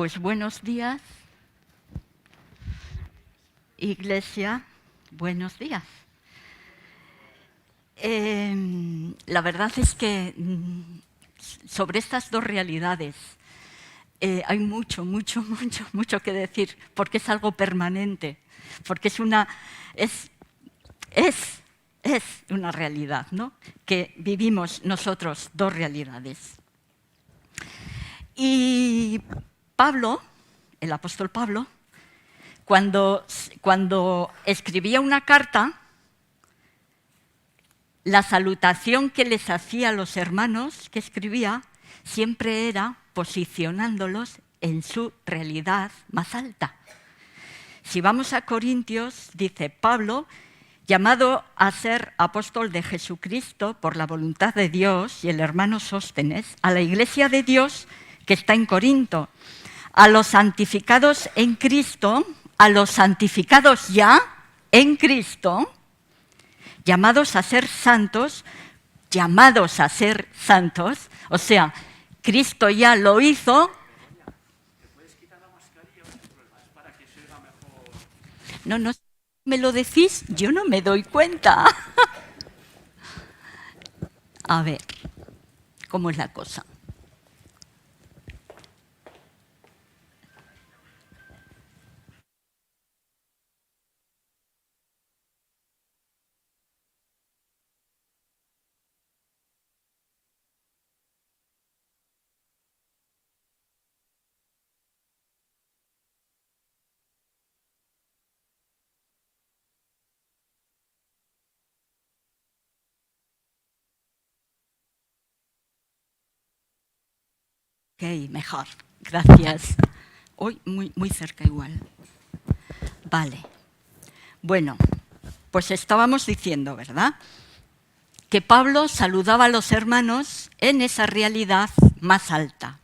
Pues buenos días, Iglesia, buenos días. La verdad es que sobre estas dos realidades hay mucho que decir, porque es algo permanente, porque es una realidad, ¿no? Que vivimos nosotros dos realidades. Y Pablo, el apóstol Pablo, cuando escribía una carta, la salutación que les hacía a los hermanos que escribía siempre era posicionándolos en su realidad más alta. Si vamos a Corintios, dice Pablo, llamado a ser apóstol de Jesucristo por la voluntad de Dios, y el hermano Sóstenes, a la iglesia de Dios que está en Corinto, a los santificados en Cristo, a los santificados ya en Cristo, llamados a ser santos, o sea, Cristo ya lo hizo. No, me lo decís, yo no me doy cuenta. A ver, ¿cómo es la cosa? Ok, mejor, gracias. Hoy muy cerca igual. Vale. Bueno, pues estábamos diciendo, ¿verdad?, que Pablo saludaba a los hermanos en esa realidad más alta.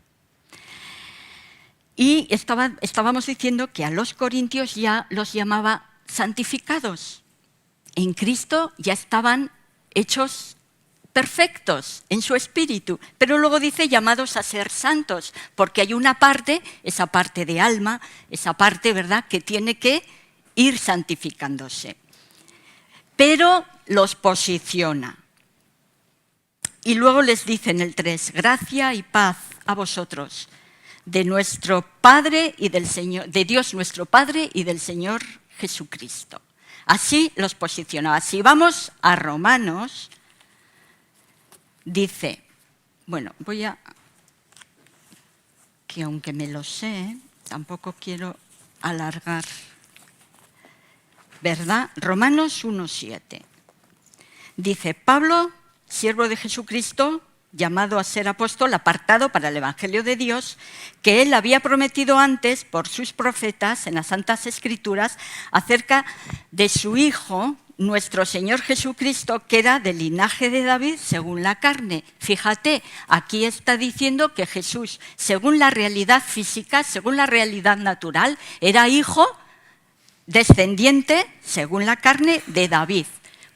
Y estábamos diciendo que a los corintios ya los llamaba santificados. En Cristo ya estaban hechos perfectos en su espíritu, pero luego dice llamados a ser santos, porque hay una parte, esa parte de alma, esa parte, ¿verdad?, que tiene que ir santificándose. Pero los posiciona. Y luego les dice en el 3, gracia y paz a vosotros, de nuestro Padre y del Señor, de Dios nuestro Padre y del Señor Jesucristo. Así los posicionaba. Si vamos a Romanos, dice, bueno, voy a, que aunque me lo sé, tampoco quiero alargar, ¿verdad? Romanos 1:7. Dice, Pablo, siervo de Jesucristo, llamado a ser apóstol, apartado para el Evangelio de Dios, que él había prometido antes por sus profetas en las Santas Escrituras acerca de su Hijo, nuestro Señor Jesucristo, que era del linaje de David según la carne. Fíjate, aquí está diciendo que Jesús, según la realidad física, según la realidad natural, era hijo descendiente, según la carne, de David.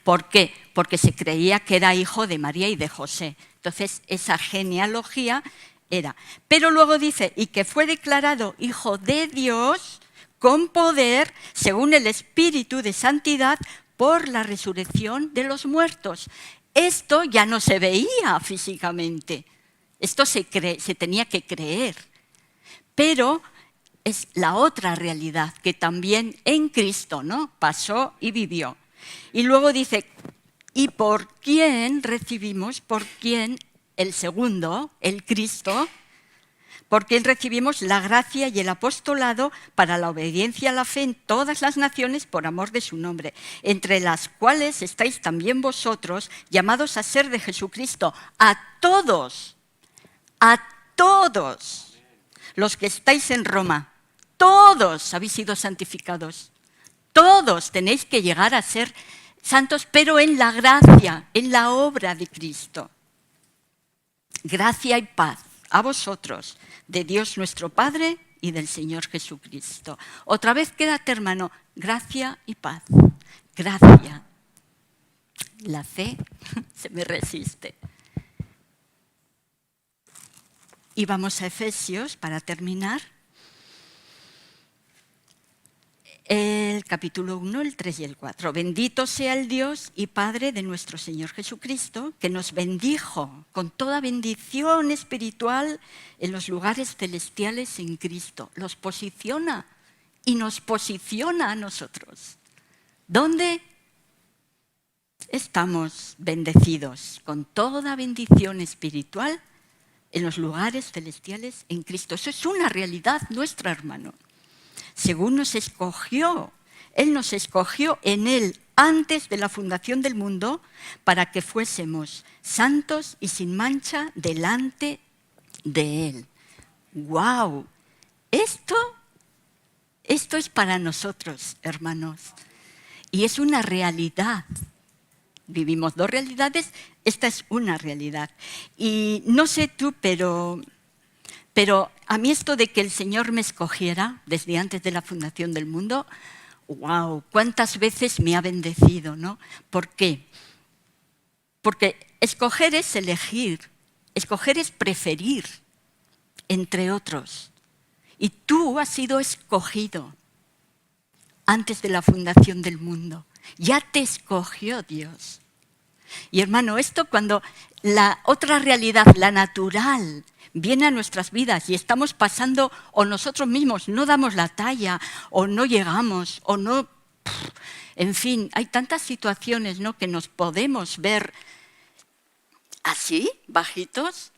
¿Por qué? Porque se creía que era hijo de María y de José. Entonces, esa genealogía era. Pero luego dice, y que fue declarado hijo de Dios con poder, según el Espíritu de Santidad, por la resurrección de los muertos. Esto ya no se veía físicamente. Esto se tenía que creer. Pero es la otra realidad que también en Cristo, ¿no?, pasó y vivió. Y luego dice, ¿y por quién recibimos? ¿Por quién? El segundo, el Cristo. ¿Por quién recibimos la gracia y el apostolado para la obediencia a la fe en todas las naciones por amor de su nombre, entre las cuales estáis también vosotros, llamados a ser de Jesucristo, a todos los que estáis en Roma, todos habéis sido santificados. Todos tenéis que llegar a ser santos, pero en la gracia, en la obra de Cristo. Gracia y paz a vosotros, de Dios nuestro Padre y del Señor Jesucristo. Otra vez quédate, hermano, gracia y paz. Gracia. La fe se me resiste. Y vamos a Efesios para terminar. El capítulo 1, el 3 y el 4. Bendito sea el Dios y Padre de nuestro Señor Jesucristo, que nos bendijo con toda bendición espiritual en los lugares celestiales en Cristo. Los posiciona y nos posiciona a nosotros. ¿Dónde? Estamos bendecidos con toda bendición espiritual en los lugares celestiales en Cristo. Eso es una realidad nuestra, hermano. Según nos escogió, Él nos escogió en Él antes de la fundación del mundo para que fuésemos santos y sin mancha delante de Él. ¡Guau! Esto es para nosotros, hermanos. Y es una realidad. Vivimos dos realidades, esta es una realidad. Y no sé tú, pero a mí esto de que el Señor me escogiera desde antes de la fundación del mundo, ¡wow! ¿Cuántas veces me ha bendecido, ¿no? ¿Por qué? Porque escoger es elegir, escoger es preferir, entre otros. Y tú has sido escogido antes de la fundación del mundo. Ya te escogió Dios. Y hermano, esto cuando la otra realidad, la natural, viene a nuestras vidas y estamos pasando, o nosotros mismos no damos la talla, o no llegamos, o no... En fin, hay tantas situaciones, ¿no?, que nos podemos ver así, bajitos.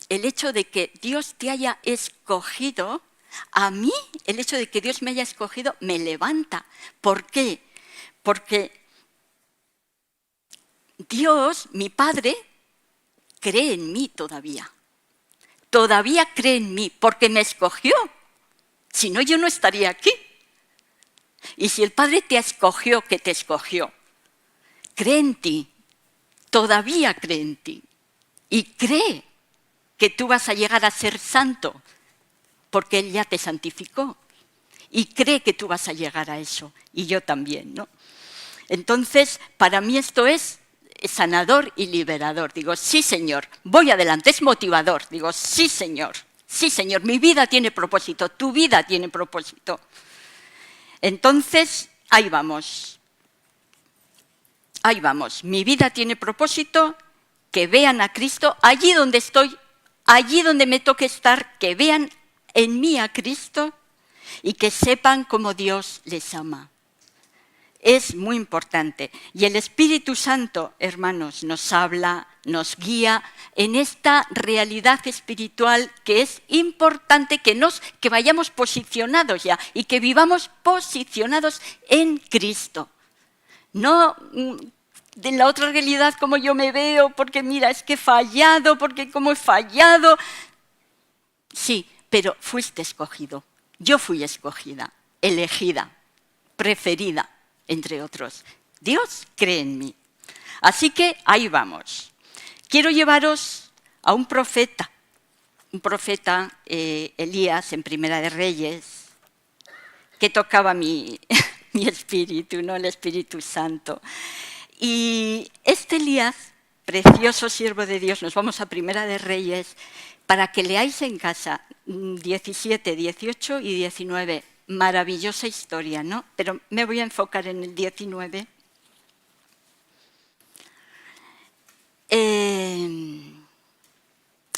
El hecho de que Dios te haya escogido, a mí, el hecho de que Dios me haya escogido, me levanta. ¿Por qué? Porque Dios, mi Padre, cree en mí todavía. Todavía cree en mí porque me escogió. Si no, yo no estaría aquí. Y si el Padre te escogió, que te escogió, cree en ti, todavía cree en ti. Y cree que tú vas a llegar a ser santo porque Él ya te santificó. Y cree que tú vas a llegar a eso. Y yo también, ¿no? Entonces, para mí esto es sanador y liberador. Digo, sí, Señor, voy adelante, es motivador. Digo, sí, Señor, mi vida tiene propósito, tu vida tiene propósito. Entonces, ahí vamos, mi vida tiene propósito, que vean a Cristo, allí donde estoy, allí donde me toque estar, que vean en mí a Cristo y que sepan cómo Dios les ama. Es muy importante. Y el Espíritu Santo, hermanos, nos habla, nos guía en esta realidad espiritual que es importante que vayamos posicionados ya y que vivamos posicionados en Cristo. No de la otra realidad como yo me veo, porque mira, es que he fallado, porque como he fallado. Sí, pero fuiste escogido. Yo fui escogida, elegida, preferida, entre otros. Dios cree en mí. Así que ahí vamos. Quiero llevaros a un profeta, Elías, en Primera de Reyes, que tocaba mi espíritu, ¿no?, el Espíritu Santo. Y este Elías, precioso siervo de Dios, nos vamos a Primera de Reyes, para que leáis en casa 17, 18 y 19. Maravillosa historia, ¿no? Pero me voy a enfocar en el 19.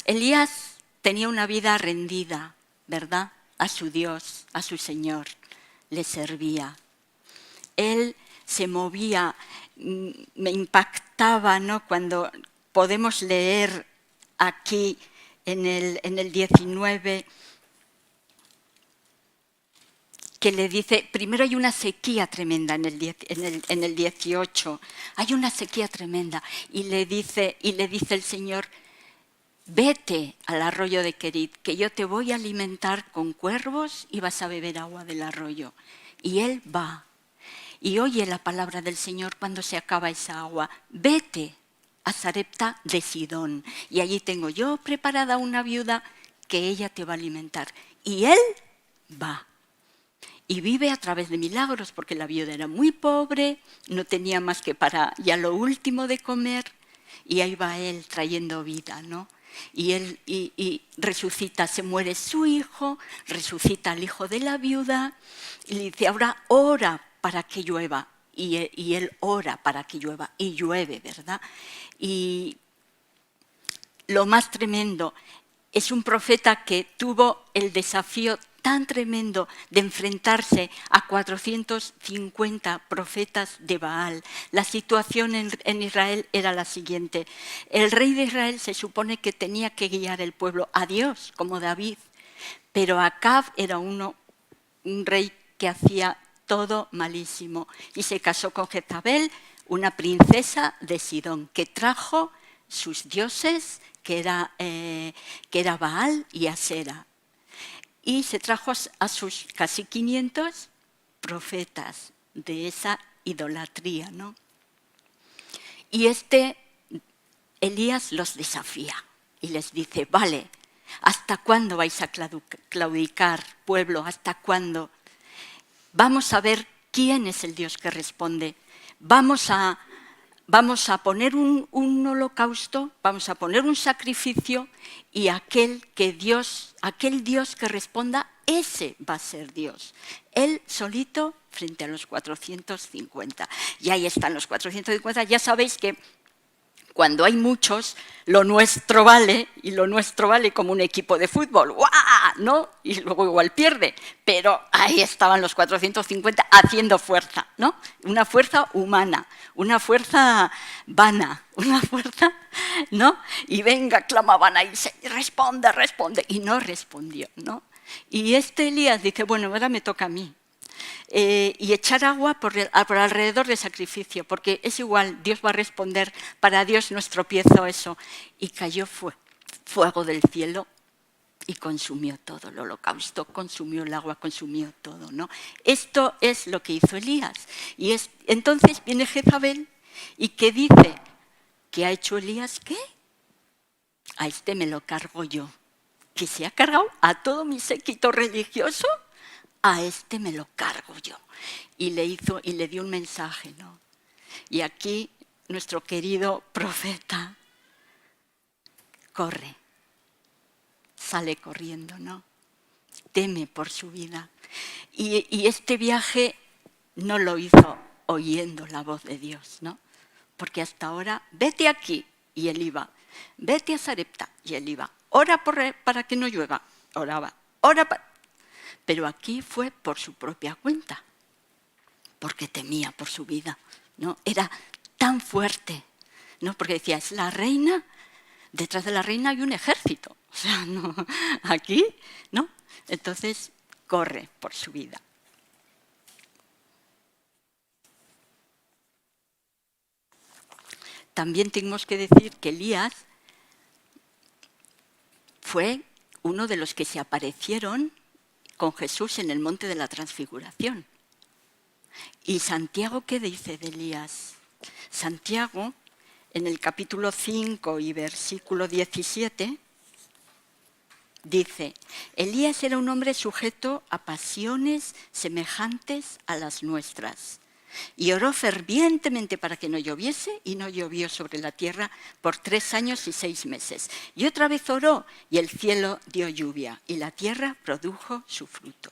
Elías tenía una vida rendida, ¿verdad?, a su Dios, a su Señor, le servía. Él se movía, me impactaba, ¿no?, cuando podemos leer aquí en el 19, que le dice, primero hay una sequía tremenda en el 18, hay una sequía tremenda, y le dice el Señor, vete al arroyo de Querit, que yo te voy a alimentar con cuervos y vas a beber agua del arroyo. Y él va, y oye la palabra del Señor cuando se acaba esa agua, vete a Sarepta de Sidón, y allí tengo yo preparada una viuda que ella te va a alimentar. Y él va. Y vive a través de milagros, porque la viuda era muy pobre, no tenía más que para ya lo último de comer, y ahí va él trayendo vida, ¿no? y resucita, se muere su hijo, resucita al hijo de la viuda y le dice, ahora ora para que llueva. Y él ora para que llueva y llueve, ¿verdad? Y lo más tremendo, es un profeta que tuvo el desafío tan tremendo de enfrentarse a 450 profetas de Baal. La situación en Israel era la siguiente. El rey de Israel se supone que tenía que guiar el pueblo a Dios, como David, pero Acab era un rey que hacía todo malísimo y se casó con Jezabel, una princesa de Sidón, que trajo sus dioses, que era Baal y Asera. Y se trajo a sus casi 500 profetas de esa idolatría, ¿no? Y Elías los desafía y les dice, vale, ¿hasta cuándo vais a claudicar, pueblo? ¿Hasta cuándo? Vamos a ver quién es el Dios que responde. Vamos a poner un holocausto, vamos a poner un sacrificio y aquel Dios que responda, ese va a ser Dios. Él solito frente a los 450. Y ahí están los 450. Ya sabéis que cuando hay muchos, lo nuestro vale, y lo nuestro vale como un equipo de fútbol, ¡guau!, ¿no? Y luego igual pierde, pero ahí estaban los 450 haciendo fuerza, ¿no? Una fuerza humana, una fuerza vana, una fuerza, ¿no? Y venga, clamaban ahí, responde, y no respondió, ¿no? Y Elías dice, bueno, ahora me toca a mí. Y echar agua por alrededor del sacrificio, porque es igual, Dios va a responder, para Dios no es tropiezo eso. Y cayó fuego del cielo y consumió todo el holocausto, consumió el agua, consumió todo, ¿no? Esto es lo que hizo Elías. Y entonces viene Jezabel y ¿qué dice? ¿Qué ha hecho Elías? ¿Qué? A me lo cargo yo. ¿Que se ha cargado a todo mi séquito religioso? A me lo cargo yo. Y le dio un mensaje, ¿no? Y aquí nuestro querido profeta corre, sale corriendo, ¿no? Teme por su vida. Y este viaje no lo hizo oyendo la voz de Dios, ¿no? Porque hasta ahora, vete aquí, y él iba. Vete a Sarepta, y él iba. Ora para que no llueva, oraba. Pero aquí fue por su propia cuenta, porque temía por su vida, ¿no? Era tan fuerte, ¿no? Porque decía, es la reina, detrás de la reina hay un ejército. O sea, no, aquí, ¿no? Entonces, corre por su vida. También tenemos que decir que Elías fue uno de los que se aparecieron con Jesús en el monte de la Transfiguración. ¿Y Santiago qué dice de Elías? Santiago, en el capítulo 5 y versículo 17, dice, Elías era un hombre sujeto a pasiones semejantes a las nuestras, y oró fervientemente para que no lloviese, y no llovió sobre la tierra por 3 años y 6 meses. Y otra vez oró, y el cielo dio lluvia, y la tierra produjo su fruto.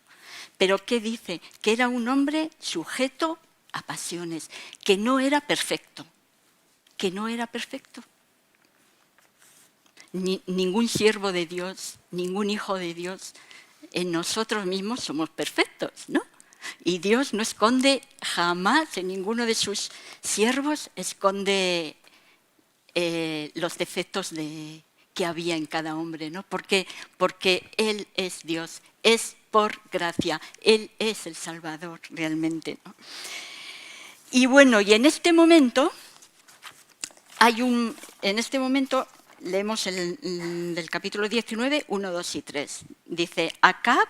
Pero ¿qué dice? Que era un hombre sujeto a pasiones, que no era perfecto, Ningún siervo de Dios, ningún hijo de Dios, en nosotros mismos somos perfectos, ¿no? Y Dios no esconde jamás, en ninguno de sus siervos, esconde los defectos que había en cada hombre, ¿no? Porque Él es Dios, es por gracia, Él es el Salvador realmente, ¿no? Y bueno, y en este momento leemos del capítulo 19, 1, 2 y 3. Dice, Acab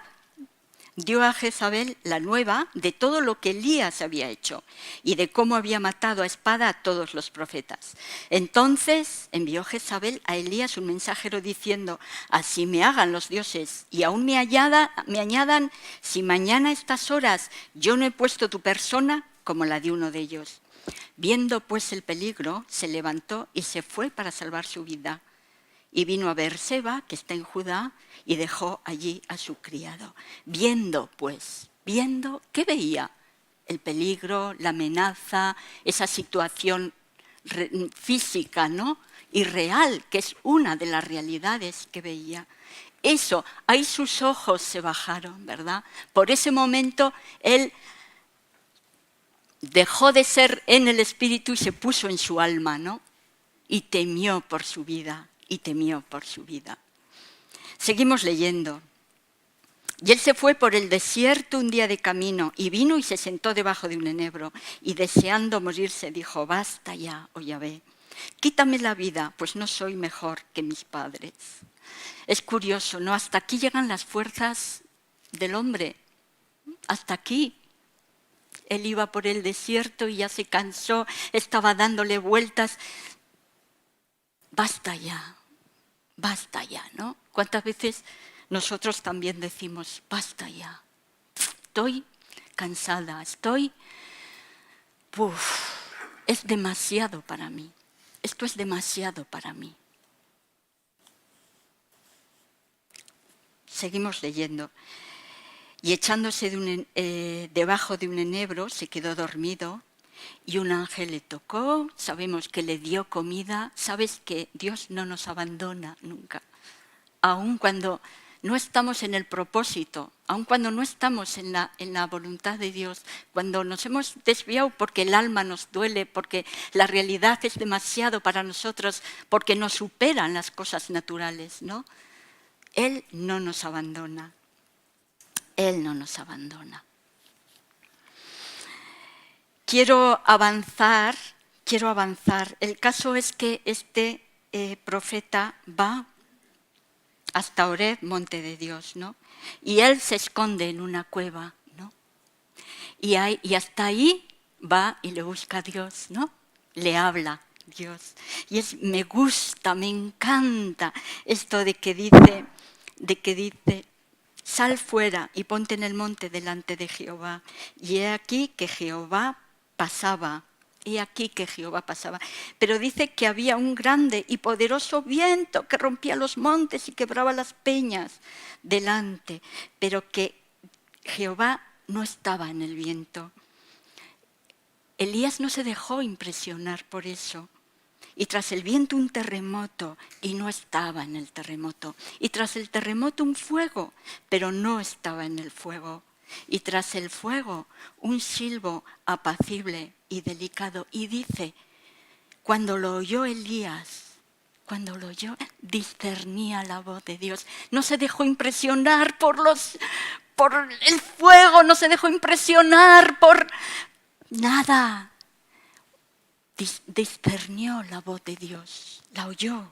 dio a Jezabel la nueva de todo lo que Elías había hecho y de cómo había matado a espada a todos los profetas. Entonces envió Jezabel a Elías un mensajero diciendo, así me hagan los dioses y aún me añadan, si mañana a estas horas yo no he puesto tu persona como la de uno de ellos. Viendo pues el peligro, se levantó y se fue para salvar su vida. y vino a Beerseba, que está en Judá, y dejó allí a su criado. Viendo, ¿qué veía? El peligro, la amenaza, esa situación física, ¿no? Y real, que es una de las realidades que veía. Eso, ahí sus ojos se bajaron, ¿verdad? Por ese momento él dejó de ser en el espíritu y se puso en su alma, ¿no? Y temió por su vida, Seguimos leyendo. Y él se fue por el desierto un día de camino y vino y se sentó debajo de un enebro y deseando morirse dijo, basta ya, oh Yahvé, quítame la vida, pues no soy mejor que mis padres. Es curioso, ¿no? Hasta aquí llegan las fuerzas del hombre, hasta aquí. Él iba por el desierto y ya se cansó, estaba dándole vueltas. Basta ya, ¿no? ¿Cuántas veces nosotros también decimos, basta ya? Estoy cansada, es demasiado para mí. Esto es demasiado para mí. Seguimos leyendo. Y echándose debajo de un enebro, se quedó dormido y un ángel le tocó, sabemos que le dio comida. Sabes que Dios no nos abandona nunca, aun cuando no estamos en el propósito, aun cuando no estamos en la voluntad de Dios, cuando nos hemos desviado porque el alma nos duele, porque la realidad es demasiado para nosotros, porque nos superan las cosas naturales, ¿no? Él no nos abandona. Él no nos abandona. Quiero avanzar. El caso es que este profeta va hasta Horeb, monte de Dios, ¿no? Y él se esconde en una cueva, ¿no? Y hasta ahí va y le busca a Dios, ¿no? Le habla Dios. Y me gusta, me encanta esto de que dice, sal fuera y ponte en el monte delante de Jehová. Y he aquí que Jehová pasaba. Pero dice que había un grande y poderoso viento que rompía los montes y quebraba las peñas delante. Pero que Jehová no estaba en el viento. Elías no se dejó impresionar por eso. Y tras el viento un terremoto, y no estaba en el terremoto. Y tras el terremoto un fuego, pero no estaba en el fuego. Y tras el fuego un silbo apacible y delicado. Y dice, cuando lo oyó Elías, discernía la voz de Dios. No se dejó impresionar por el fuego, no se dejó impresionar por nada. Discernió la voz de Dios, la oyó,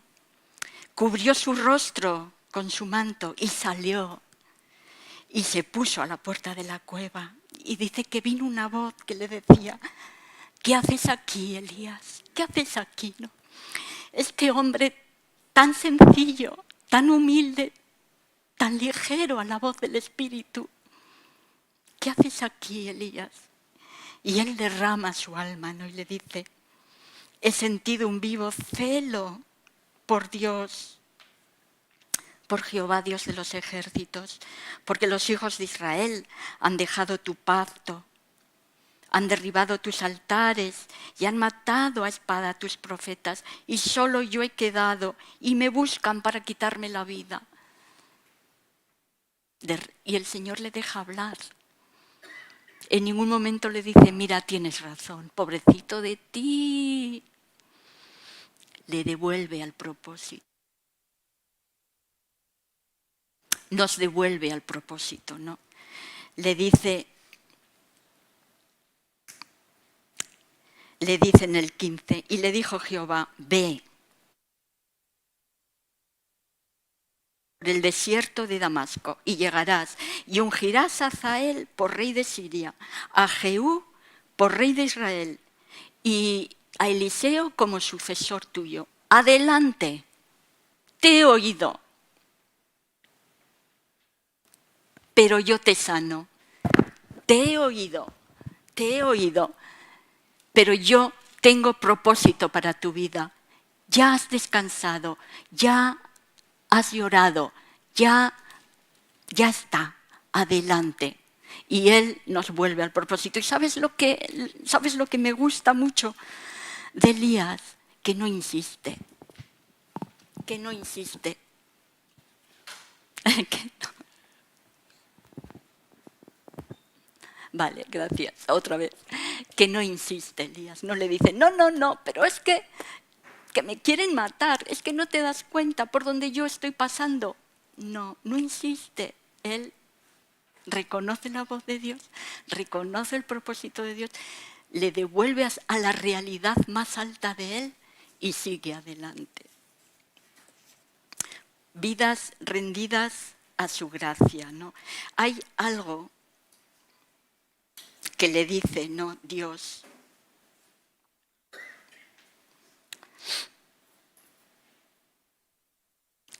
cubrió su rostro con su manto y salió y se puso a la puerta de la cueva. Y dice que vino una voz que le decía, ¿qué haces aquí, Elías? ¿Qué haces aquí? ¿No? Este hombre tan sencillo, tan humilde, tan ligero a la voz del Espíritu. ¿Qué haces aquí, Elías? Y él derrama su alma, ¿no? Y le dice, he sentido un vivo celo por Dios, por Jehová, Dios de los ejércitos, porque los hijos de Israel han dejado tu pacto, han derribado tus altares y han matado a espada a tus profetas, y solo yo he quedado y me buscan para quitarme la vida. Y el Señor le deja hablar. En ningún momento le dice, mira, tienes razón, pobrecito de ti. Le devuelve al propósito. Nos devuelve al propósito, ¿no? Le dice en el 15, y le dijo Jehová, ve por el desierto de Damasco y llegarás y ungirás a Hazael por rey de Siria, a Jehú por rey de Israel y a Eliseo como sucesor tuyo. Adelante, te he oído, pero yo te sano. Te he oído, pero yo tengo propósito para tu vida. Ya has descansado, ya has llorado, ya está, adelante. Y Él nos vuelve al propósito. ¿Y sabes lo que me gusta mucho de Elías? Que no insiste. Que no insiste. Vale, gracias. Otra vez. Que no insiste, Elías. No le dice, no, pero es que me quieren matar. Es que no te das cuenta por donde yo estoy pasando. No insiste. Él reconoce la voz de Dios, reconoce el propósito de Dios, le devuelve a la realidad más alta de Él y sigue adelante. Vidas rendidas a su gracia, ¿no? Hay algo que le dice, ¿no? Dios.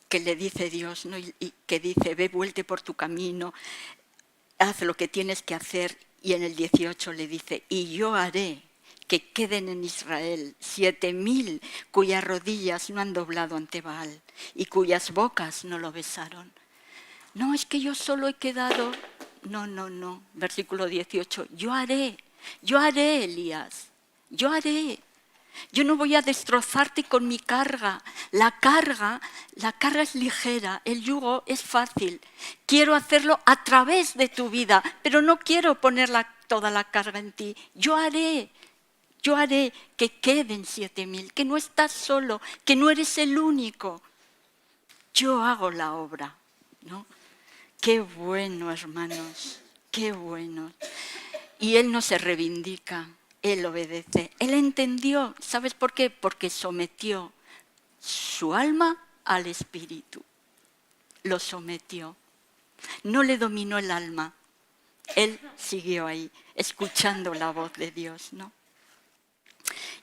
Que le dice Dios, ¿no? Y que dice, ve, vuelte por tu camino, haz lo que tienes que hacer. Y en el 18 le dice, y yo haré que queden en Israel 7.000 cuyas rodillas no han doblado ante Baal y cuyas bocas no lo besaron. No, es que yo solo he quedado... No. Versículo 18, yo haré, Elías, yo haré. Yo no voy a destrozarte con mi carga. La carga es ligera, el yugo es fácil. Quiero hacerlo a través de tu vida, pero no quiero poner toda la carga en ti. Yo haré que queden 7.000, que no estás solo, que no eres el único. Yo hago la obra, ¿no? Qué bueno, hermanos, qué bueno. Y Él no se reivindica. Él obedece, Él entendió. ¿Sabes por qué? Porque sometió su alma al espíritu. Lo sometió. No le dominó el alma. Él siguió ahí, escuchando la voz de Dios, ¿no?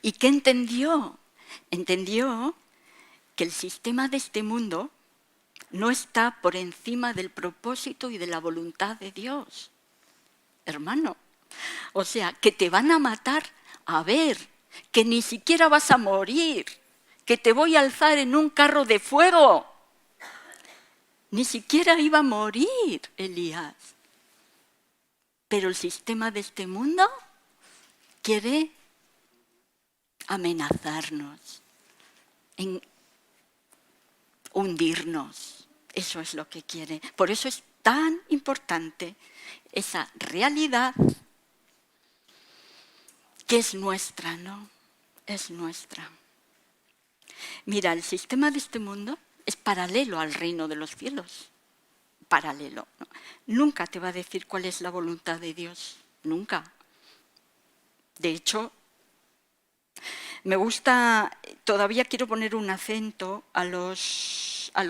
¿Y qué entendió? Entendió que el sistema de este mundo no está por encima del propósito y de la voluntad de Dios. Hermano. O sea, que te van a matar, a ver, que ni siquiera vas a morir, que te voy a alzar en un carro de fuego. Ni siquiera iba a morir Elías. Pero el sistema de este mundo quiere amenazarnos, hundirnos. Eso es lo que quiere. Por eso es tan importante esa realidad que es nuestra, ¿no? Es nuestra. Mira, el sistema de este mundo es paralelo al reino de los cielos. Paralelo, ¿no? Nunca te va a decir cuál es la voluntad de Dios. Nunca. De hecho, me gusta, todavía quiero poner un acento a lo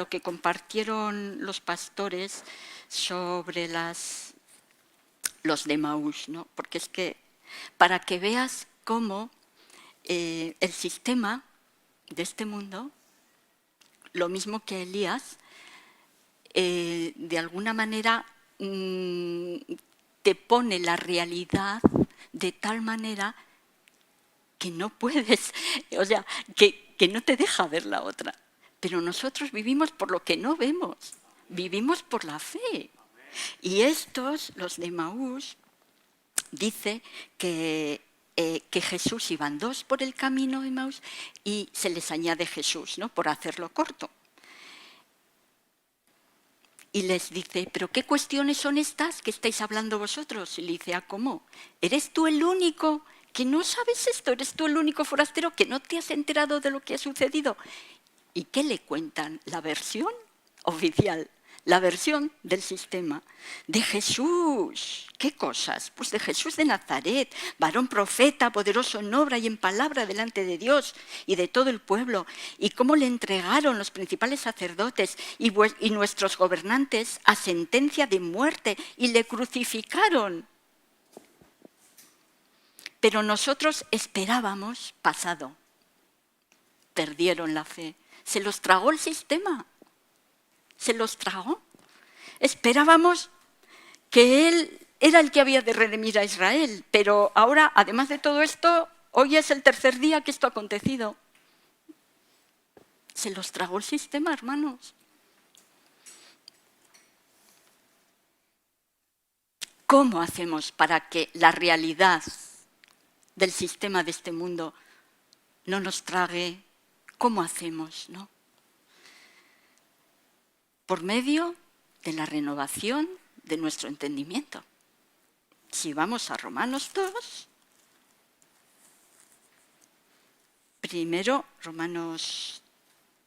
que compartieron los pastores sobre los de Emaús, ¿no? Porque es que para que veas cómo el sistema de este mundo, lo mismo que Elías, de alguna manera te pone la realidad de tal manera que no puedes, o sea, que no te deja ver la otra. Pero nosotros vivimos por lo que no vemos, vivimos por la fe. Y estos, los de Emaús, dice que Jesús iban dos por el camino de Emaús y se les añade Jesús, ¿no? Por hacerlo corto. Y les dice, ¿pero qué cuestiones son estas que estáis hablando vosotros? Y le dice, ¿cómo? ¿Eres tú el único que no sabes esto? ¿Eres tú el único forastero que no te has enterado de lo que ha sucedido? ¿Y qué le cuentan? La versión oficial, la versión del sistema de Jesús. ¿Qué cosas? Pues de Jesús de Nazaret, varón profeta, poderoso en obra y en palabra delante de Dios y de todo el pueblo, y cómo le entregaron los principales sacerdotes y nuestros gobernantes a sentencia de muerte y le crucificaron. Pero nosotros esperábamos pasado. Perdieron la fe. Se los tragó el sistema. Se los tragó. Esperábamos que Él era el que había de redimir a Israel, pero ahora, además de todo esto, hoy es el tercer día que esto ha acontecido. Se los tragó el sistema, hermanos. ¿Cómo hacemos para que la realidad del sistema de este mundo no nos trague? ¿Cómo hacemos, no? Por medio de la renovación de nuestro entendimiento. Si vamos a Romanos 2, primero Romanos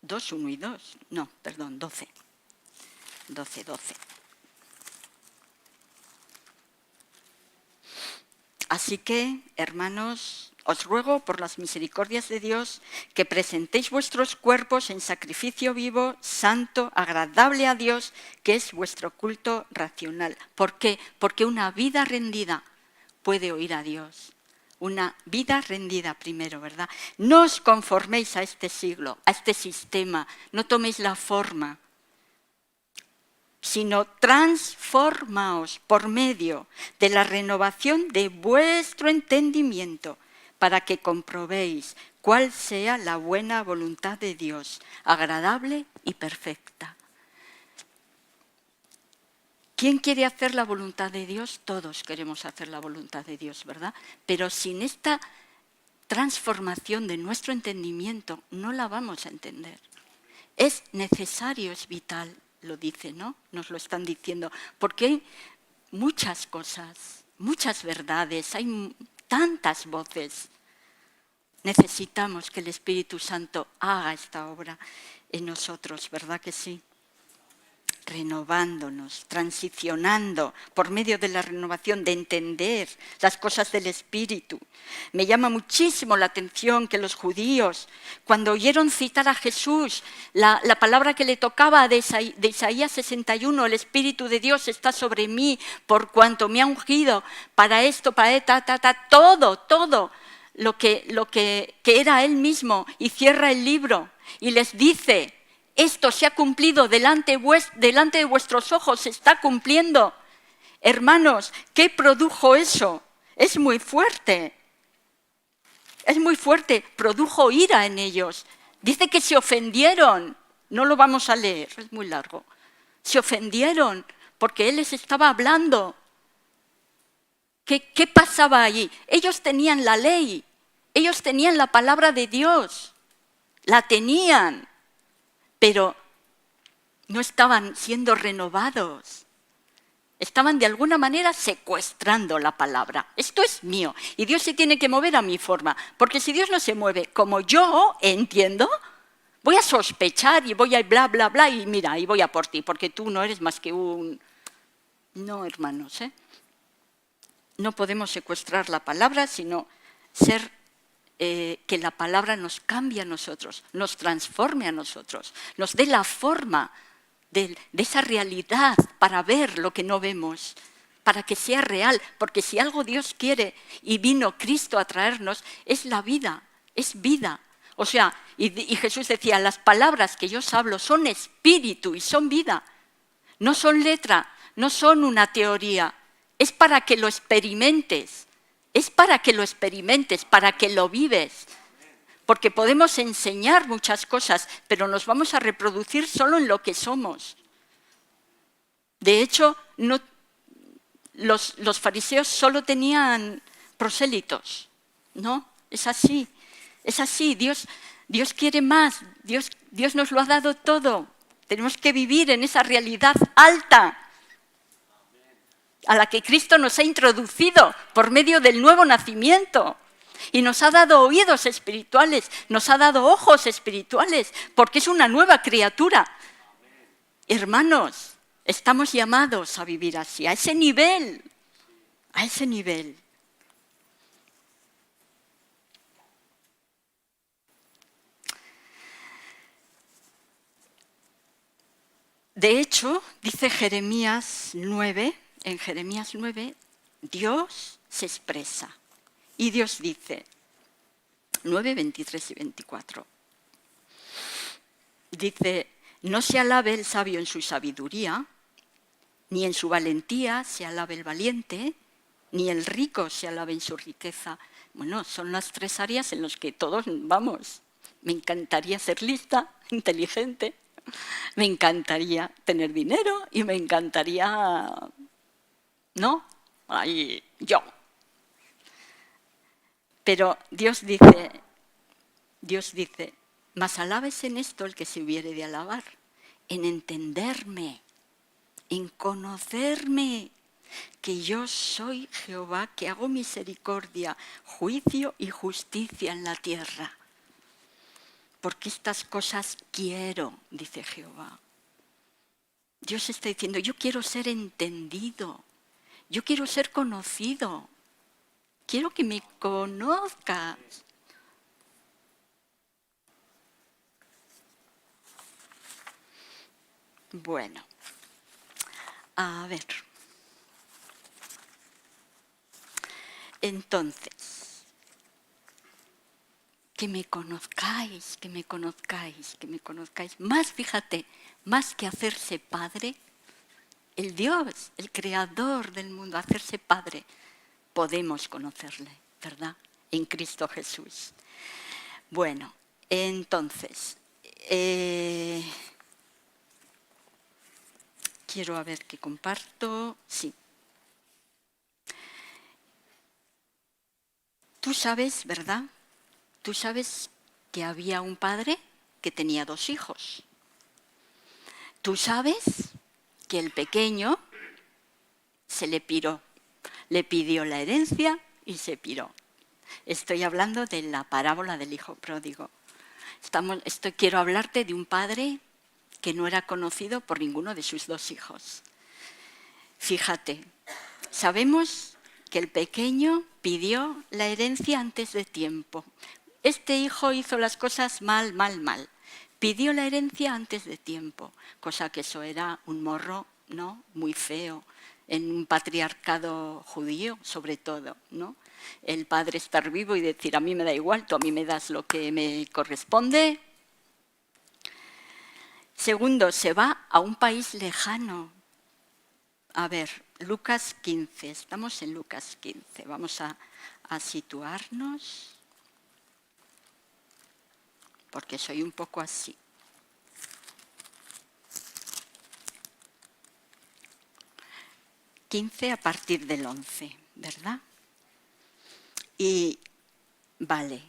2, 1 y 2, no, perdón, 12. 12. Así que, hermanos, os ruego por las misericordias de Dios que presentéis vuestros cuerpos en sacrificio vivo, santo, agradable a Dios, que es vuestro culto racional. ¿Por qué? Porque una vida rendida puede oír a Dios. Una vida rendida primero, ¿verdad? No os conforméis a este siglo, a este sistema, no toméis la forma, sino transformaos por medio de la renovación de vuestro entendimiento, para que comprobéis cuál sea la buena voluntad de Dios, agradable y perfecta. ¿Quién quiere hacer la voluntad de Dios? Todos queremos hacer la voluntad de Dios, ¿verdad? Pero sin esta transformación de nuestro entendimiento no la vamos a entender. Es necesario, es vital, lo dice, ¿no? Nos lo están diciendo, porque hay muchas cosas, muchas verdades, hay tantas voces. Necesitamos que el Espíritu Santo haga esta obra en nosotros, ¿verdad que sí? Renovándonos, transicionando por medio de la renovación, de entender las cosas del Espíritu. Me llama muchísimo la atención que los judíos, cuando oyeron citar a Jesús, la palabra que le tocaba de Isaías 61, el Espíritu de Dios está sobre mí por cuanto me ha ungido para esto, para todo lo que era él mismo, y cierra el libro y les dice: esto se ha cumplido delante de vuestros ojos, se está cumpliendo. Hermanos, ¿qué produjo eso? Es muy fuerte, produjo ira en ellos. Dice que se ofendieron, no lo vamos a leer, es muy largo. Se ofendieron porque él les estaba hablando. ¿Qué pasaba allí? Ellos tenían la ley, ellos tenían la palabra de Dios, la tenían, pero no estaban siendo renovados. Estaban de alguna manera secuestrando la palabra. Esto es mío y Dios se tiene que mover a mi forma, porque si Dios no se mueve como yo entiendo, voy a sospechar y voy a bla, bla, bla, y mira, y voy a por ti, porque tú no eres más que un... No, hermanos, no podemos secuestrar la palabra, sino ser... que la palabra nos cambie a nosotros, nos transforme a nosotros, nos dé la forma de esa realidad para ver lo que no vemos, para que sea real, porque si algo Dios quiere y vino Cristo a traernos, es la vida, es vida. O sea, y Jesús decía, las palabras que yo os hablo son espíritu y son vida, no son letra, no son una teoría, es para que lo experimentes. Es para que lo experimentes, para que lo vives. Porque podemos enseñar muchas cosas, pero nos vamos a reproducir solo en lo que somos. De hecho, los fariseos solo tenían prosélitos, ¿no? Es así, Dios quiere más, Dios nos lo ha dado todo. Tenemos que vivir en esa realidad alta, a la que Cristo nos ha introducido por medio del nuevo nacimiento. Y nos ha dado oídos espirituales, nos ha dado ojos espirituales, porque es una nueva criatura. Hermanos, estamos llamados a vivir así, a ese nivel, a ese nivel. De hecho, dice Jeremías 9, en Jeremías 9, Dios se expresa. Y Dios dice, 9, 23 y 24, dice, no se alabe el sabio en su sabiduría, ni en su valentía se alabe el valiente, ni el rico se alabe en su riqueza. Bueno, son las tres áreas en las que todos vamos. Me encantaría ser lista, inteligente, me encantaría tener dinero y me encantaría... ¿no? ahí yo. Pero Dios dice, mas alábese en esto el que se hubiere de alabar, en entenderme, en conocerme, que yo soy Jehová, que hago misericordia, juicio y justicia en la tierra. Porque estas cosas quiero, dice Jehová. Dios está diciendo, yo quiero ser entendido, yo quiero ser conocido, quiero que me conozcas. Bueno, a ver. Entonces, que me conozcáis, que me conozcáis, que me conozcáis. Más, fíjate, más que hacerse padre, el Dios, el creador del mundo, hacerse padre, podemos conocerle, ¿verdad? En Cristo Jesús. Bueno, entonces, quiero a ver qué comparto. Sí. Tú sabes, ¿verdad? Tú sabes que había un padre que tenía 2 hijos. Tú sabes que el pequeño se le piró, le pidió la herencia y se piró. Estoy hablando de la parábola del hijo pródigo. Quiero hablarte de un padre que no era conocido por ninguno de sus 2 hijos. Fíjate, sabemos que el pequeño pidió la herencia antes de tiempo. Este hijo hizo las cosas mal. Pidió la herencia antes de tiempo, cosa que eso era un morro, ¿no?, muy feo, en un patriarcado judío, sobre todo, ¿no? El padre estar vivo y decir, a mí me da igual, tú a mí me das lo que me corresponde. Segundo, se va a un país lejano. A ver, Lucas 15, estamos en Lucas 15, vamos a situarnos, porque soy un poco así. ...15 a partir del 11, ¿verdad? Y, vale,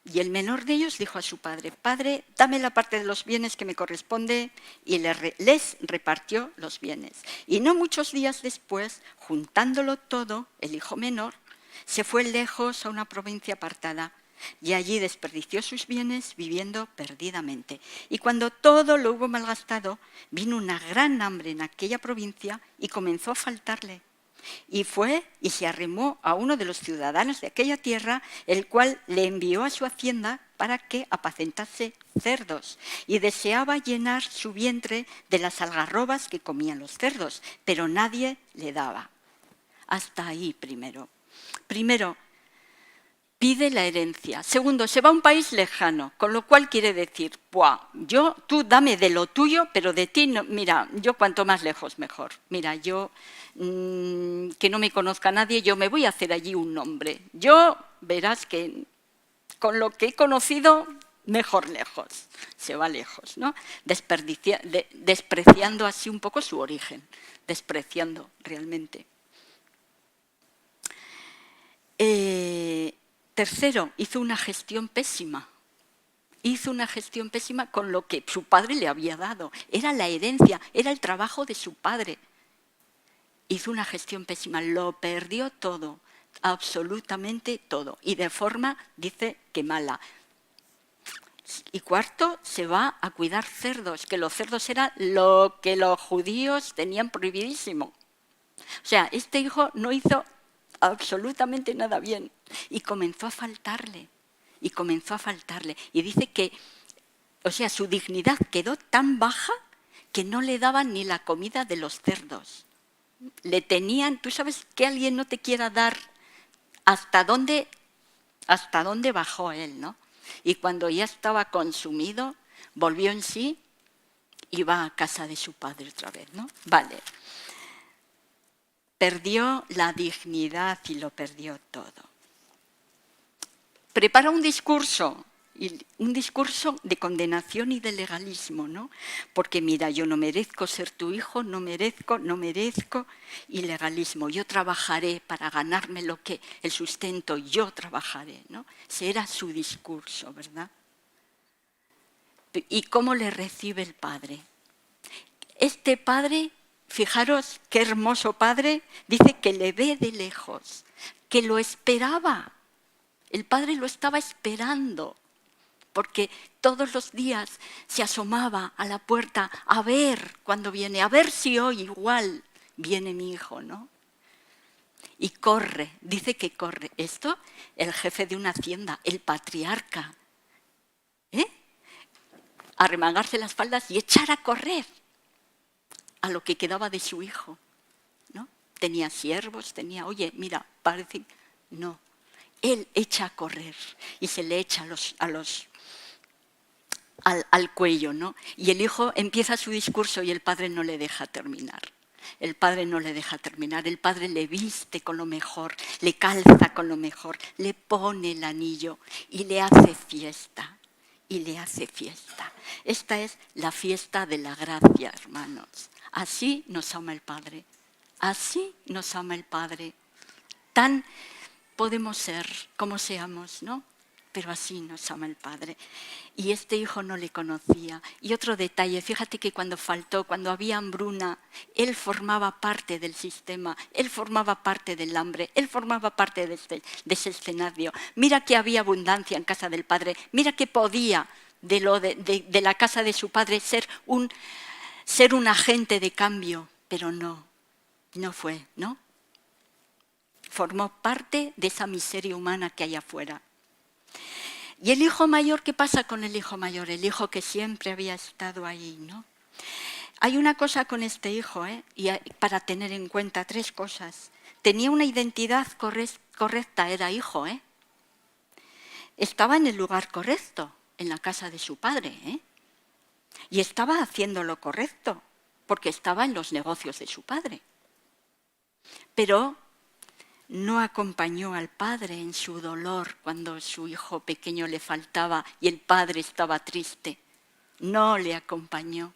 y el menor de ellos dijo a su padre, Padre, dame la parte de los bienes que me corresponde, y les repartió los bienes. Y no muchos días después, juntándolo todo, el hijo menor se fue lejos a una provincia apartada, y allí desperdició sus bienes viviendo perdidamente. Y cuando todo lo hubo malgastado, vino una gran hambre en aquella provincia y comenzó a faltarle. Y fue y se arrimó a uno de los ciudadanos de aquella tierra, el cual le envió a su hacienda para que apacentase cerdos. Y deseaba llenar su vientre de las algarrobas que comían los cerdos, pero nadie le daba. Hasta ahí primero. Primero, pide la herencia. Segundo, se va a un país lejano, con lo cual quiere decir, tú dame de lo tuyo, pero de ti, no, mira, yo cuanto más lejos mejor. Mira, yo, que no me conozca nadie, yo me voy a hacer allí un nombre. Yo, verás que con lo que he conocido, mejor lejos. Se va lejos, ¿no? Despreciando así un poco su origen, despreciando realmente. Tercero, hizo una gestión pésima. Hizo una gestión pésima con lo que su padre le había dado. Era la herencia, era el trabajo de su padre. Hizo una gestión pésima, lo perdió todo, absolutamente todo. Y de forma, dice, que mala. Y cuarto, se va a cuidar cerdos, que los cerdos era lo que los judíos tenían prohibidísimo. O sea, este hijo no hizo absolutamente nada bien y comenzó a faltarle y dice que, o sea, su dignidad quedó tan baja que no le daban ni la comida de los cerdos. Le tenían, tú sabes que alguien no te quiera dar hasta dónde bajó él, ¿no? Y cuando ya estaba consumido, volvió en sí y va a casa de su padre otra vez, ¿no? Vale. Perdió la dignidad y lo perdió todo. Prepara un discurso Y un discurso de condenación y de legalismo, ¿no? Porque mira, yo no merezco ser tu hijo, no merezco, y legalismo. Yo trabajaré para ganarme el sustento, yo trabajaré, ¿no? Ese era su discurso, ¿verdad? ¿Y cómo le recibe el padre? Este padre, fijaros qué hermoso padre, dice que le ve de lejos, que lo esperaba. El padre lo estaba esperando, porque todos los días se asomaba a la puerta a ver cuándo viene, a ver si hoy igual viene mi hijo, ¿no? Y corre, dice que corre. Esto, el jefe de una hacienda, el patriarca, arremangarse las faldas y echar a correr a lo que quedaba de su hijo, ¿no? Tenía siervos, oye, mira, parece... No, él echa a correr y se le echa al cuello, ¿no? Y el hijo empieza su discurso y el padre no le deja terminar. El padre no le deja terminar, el padre le viste con lo mejor, le calza con lo mejor, le pone el anillo y le hace fiesta. Y le hace fiesta. Esta es la fiesta de la gracia, hermanos. Así nos ama el Padre. Así nos ama el Padre. Tan podemos ser como seamos, ¿no? Pero así nos ama el Padre. Y este hijo no le conocía. Y otro detalle, fíjate que cuando faltó, cuando había hambruna, él formaba parte del sistema, él formaba parte del hambre, él formaba parte de ese escenario. Mira que había abundancia en casa del Padre, mira que podía de la casa de su padre ser un agente de cambio, pero no fue, ¿no? Formó parte de esa miseria humana que hay afuera. ¿Y el hijo mayor? ¿Qué pasa con el hijo mayor? El hijo que siempre había estado ahí, ¿no? Hay una cosa con este hijo, y para tener en cuenta 3 cosas. Tenía una identidad correcta, era hijo, Estaba en el lugar correcto, en la casa de su padre, y estaba haciendo lo correcto, porque estaba en los negocios de su padre. Pero no acompañó al padre en su dolor cuando su hijo pequeño le faltaba y el padre estaba triste. No le acompañó.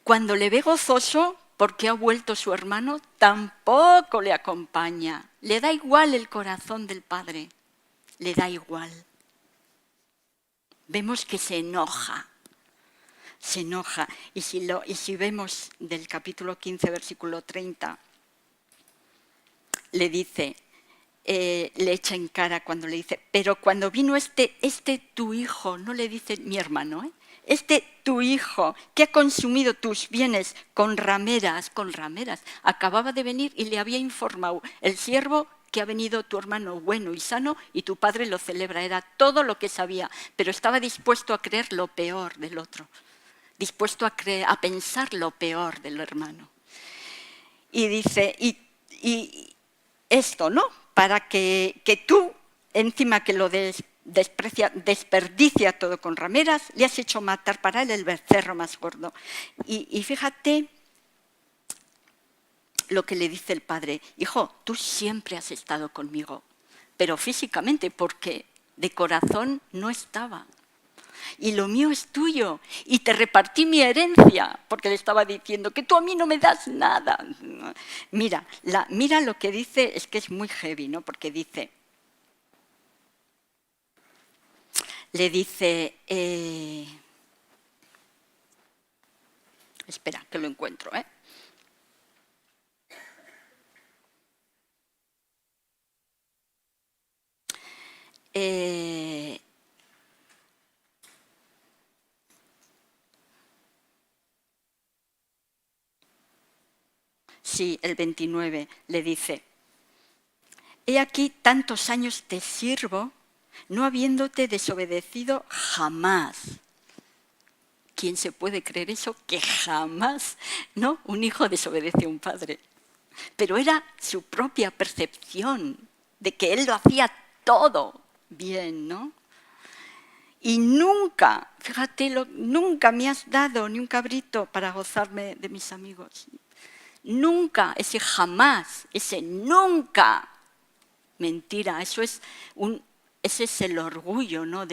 Cuando le ve gozoso porque ha vuelto su hermano, tampoco le acompaña. Le da igual el corazón del padre, le da igual. Vemos que se enoja. Y si vemos del capítulo 15, versículo 30, le dice, le echa en cara cuando le dice, pero cuando vino este tu hijo, no le dice mi hermano, este tu hijo que ha consumido tus bienes con rameras, acababa de venir y le había informado el siervo que ha venido tu hermano bueno y sano y tu padre lo celebra, era todo lo que sabía, pero estaba dispuesto a creer lo peor del otro, dispuesto a pensar lo peor del hermano. Y dice, y esto, ¿no? Para que tú, encima que lo desperdicia todo con rameras, le has hecho matar para él el becerro más gordo. Y fíjate lo que le dice el padre. Hijo, tú siempre has estado conmigo, pero físicamente, porque de corazón no estaba. Y lo mío es tuyo, y te repartí mi herencia, porque le estaba diciendo que tú a mí no me das nada. Mira lo que dice, es que es muy heavy, ¿no? Porque le dice, espera, que lo encuentro, sí, el 29, le dice, he aquí tantos años te sirvo, no habiéndote desobedecido jamás. ¿Quién se puede creer eso? Que jamás, ¿no? Un hijo desobedece a un padre. Pero era su propia percepción de que él lo hacía todo bien, ¿no? Y nunca, fíjate, nunca me has dado ni un cabrito para gozarme de mis amigos. Nunca, ese jamás, ese nunca. Mentira, eso es ese es el orgullo, ¿no?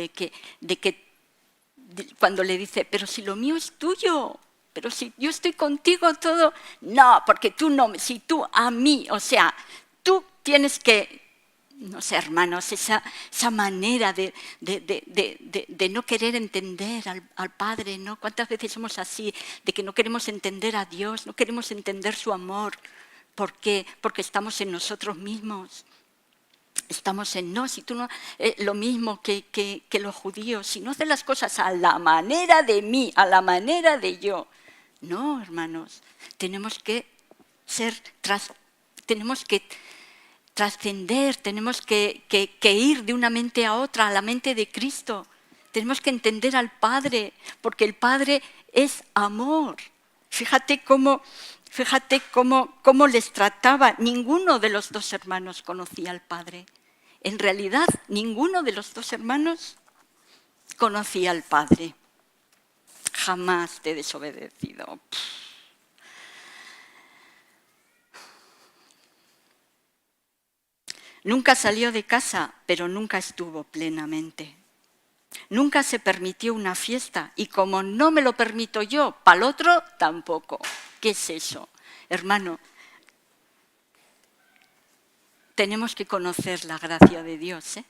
Cuando le dice, pero si lo mío es tuyo, pero si yo estoy contigo todo, no, porque tú no, si tú a mí, o sea, tú tienes que, no sé, hermanos, esa manera de no querer entender al Padre, ¿no? ¿Cuántas veces somos así, de que no queremos entender a Dios, no queremos entender su amor? ¿Por qué? Porque estamos en nosotros mismos. Estamos en no, si tú no, lo mismo que los judíos, si no haces las cosas a la manera de mí, a la manera de yo. No, hermanos, tenemos que trascender, tenemos que ir de una mente a otra, a la mente de Cristo. Tenemos que entender al Padre, porque el Padre es amor. Fíjate cómo les trataba. Ninguno de los dos hermanos conocía al Padre. En realidad, ninguno de los dos hermanos conocía al Padre. Jamás te he desobedecido. Nunca salió de casa, pero nunca estuvo plenamente. Nunca se permitió una fiesta y como no me lo permito yo, para el otro tampoco. ¿Qué es eso? Hermano, tenemos que conocer la gracia de Dios, ¿eh?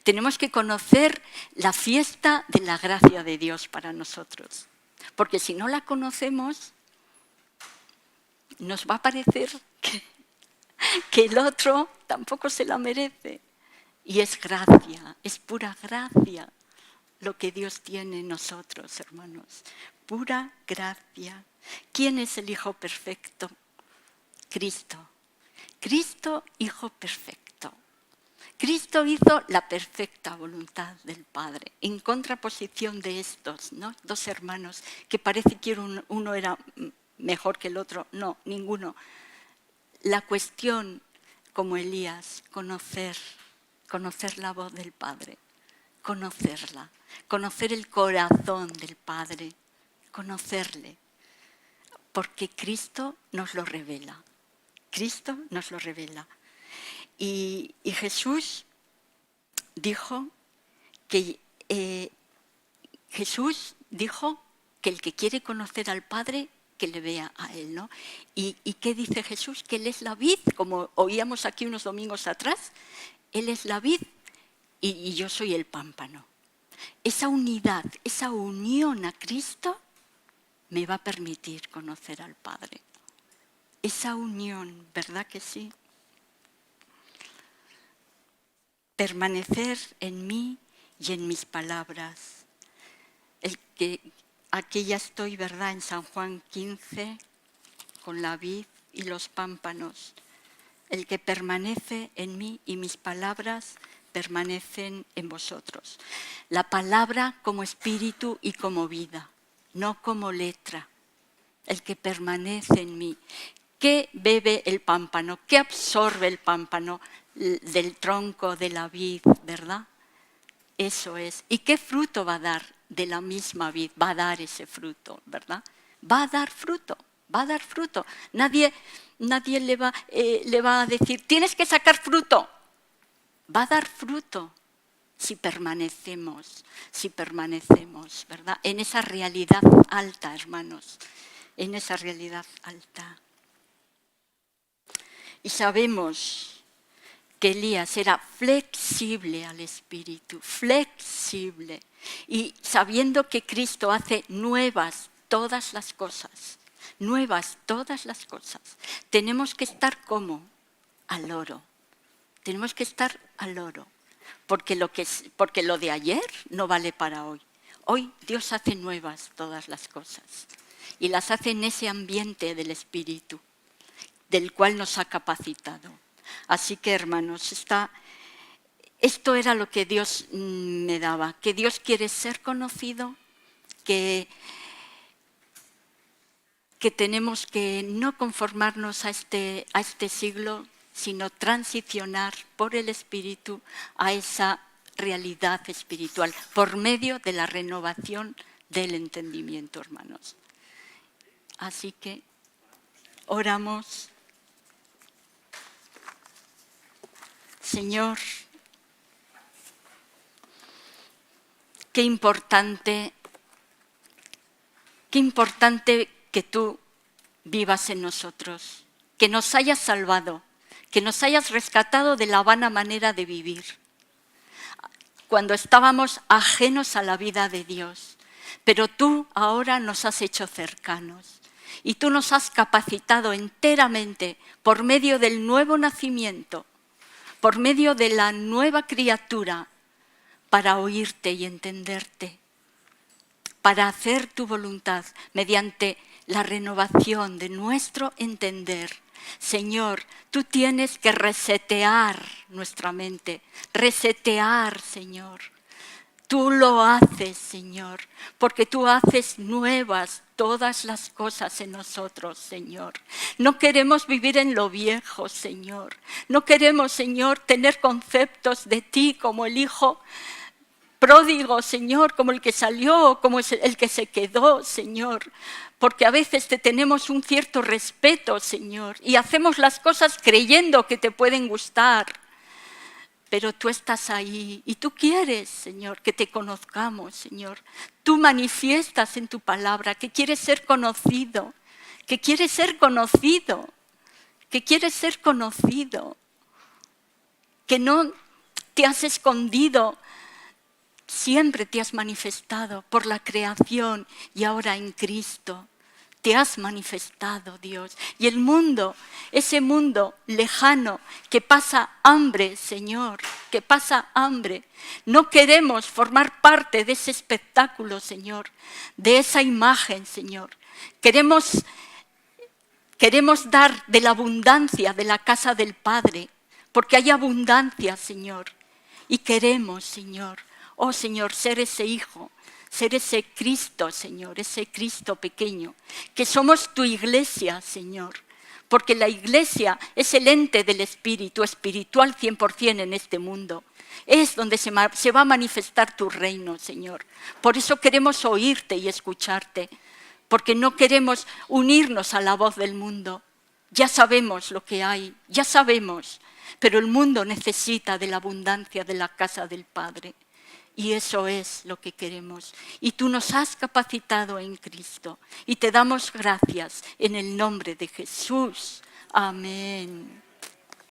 Tenemos que conocer la fiesta de la gracia de Dios para nosotros. Porque si no la conocemos, nos va a parecer que el otro tampoco se la merece. Y es gracia, es pura gracia lo que Dios tiene en nosotros, hermanos. Pura gracia. ¿Quién es el Hijo perfecto? Cristo. Cristo, Hijo perfecto. Cristo hizo la perfecta voluntad del Padre, en contraposición de estos, ¿no? Dos hermanos que parece que uno era mejor que el otro. No, ninguno. La cuestión, como Elías, conocer la voz del Padre, conocerla, conocer el corazón del Padre, conocerle, porque Cristo nos lo revela. Cristo nos lo revela. Y Jesús dijo que el que quiere conocer al Padre, que le vea a Él, ¿no? ¿Y qué dice Jesús? Que Él es la vid, como oíamos aquí unos domingos atrás. Él es la vid y yo soy el pámpano. Esa unidad, esa unión a Cristo me va a permitir conocer al Padre. Esa unión, ¿verdad que sí? Permanecer en mí y en mis palabras. Aquí ya estoy, ¿verdad? En San Juan 15, con la vid y los pámpanos. El que permanece en mí y mis palabras permanecen en vosotros. La palabra como espíritu y como vida, no como letra. El que permanece en mí. ¿Qué bebe el pámpano? ¿Qué absorbe el pámpano del tronco de la vid, verdad? Eso es. ¿Y qué fruto va a dar de la misma vid? Va a dar ese fruto, ¿verdad? Va a dar fruto, va a dar fruto. Nadie le va a decir, tienes que sacar fruto. Va a dar fruto si permanecemos, ¿verdad? En esa realidad alta, hermanos, en esa realidad alta. Y sabemos que Elías era flexible al Espíritu, flexible. Y sabiendo que Cristo hace nuevas todas las cosas, tenemos que estar como al loro. Tenemos que estar al loro. Porque lo de ayer no vale para hoy. Hoy Dios hace nuevas todas las cosas. Y las hace en ese ambiente del Espíritu, del cual nos ha capacitado. Así que, hermanos, esto era lo que Dios me daba, que Dios quiere ser conocido, que tenemos que no conformarnos a este siglo, sino transicionar por el Espíritu a esa realidad espiritual, por medio de la renovación del entendimiento, hermanos. Así que oramos. Señor, Qué importante que tú vivas en nosotros, que nos hayas salvado, que nos hayas rescatado de la vana manera de vivir, cuando estábamos ajenos a la vida de Dios. Pero tú ahora nos has hecho cercanos y tú nos has capacitado enteramente por medio del nuevo nacimiento, por medio de la nueva criatura, para oírte y entenderte, para hacer tu voluntad mediante la renovación de nuestro entender. Señor, tú tienes que resetear nuestra mente, resetear, Señor. Tú lo haces, Señor, porque tú haces nuevas todas las cosas en nosotros, Señor. No queremos vivir en lo viejo, Señor. No queremos, Señor, tener conceptos de ti como el Hijo pródigo, Señor, como el que salió, como el que se quedó, Señor. Porque a veces te tenemos un cierto respeto, Señor, y hacemos las cosas creyendo que te pueden gustar. Pero tú estás ahí y tú quieres, Señor, que te conozcamos, Señor. Tú manifiestas en tu palabra que quieres ser conocido, que quieres ser conocido, que quieres ser conocido, que no te has escondido, siempre te has manifestado por la creación y ahora en Cristo. Te has manifestado, Dios. Y el mundo, ese mundo lejano que pasa hambre, Señor, que pasa hambre. No queremos formar parte de ese espectáculo, Señor, de esa imagen, Señor. Queremos dar de la abundancia de la casa del Padre, porque hay abundancia, Señor. Y queremos, Señor, oh Señor, ser ese hijo, ser ese Cristo, Señor, ese Cristo pequeño, que somos tu iglesia, Señor, porque la iglesia es el ente del Espíritu, espiritual 100% en este mundo. Es donde se va a manifestar tu reino, Señor. Por eso queremos oírte y escucharte, porque no queremos unirnos a la voz del mundo. Ya sabemos lo que hay, ya sabemos, pero el mundo necesita de la abundancia de la casa del Padre. Y eso es lo que queremos. Y tú nos has capacitado en Cristo. Y te damos gracias en el nombre de Jesús. Amén.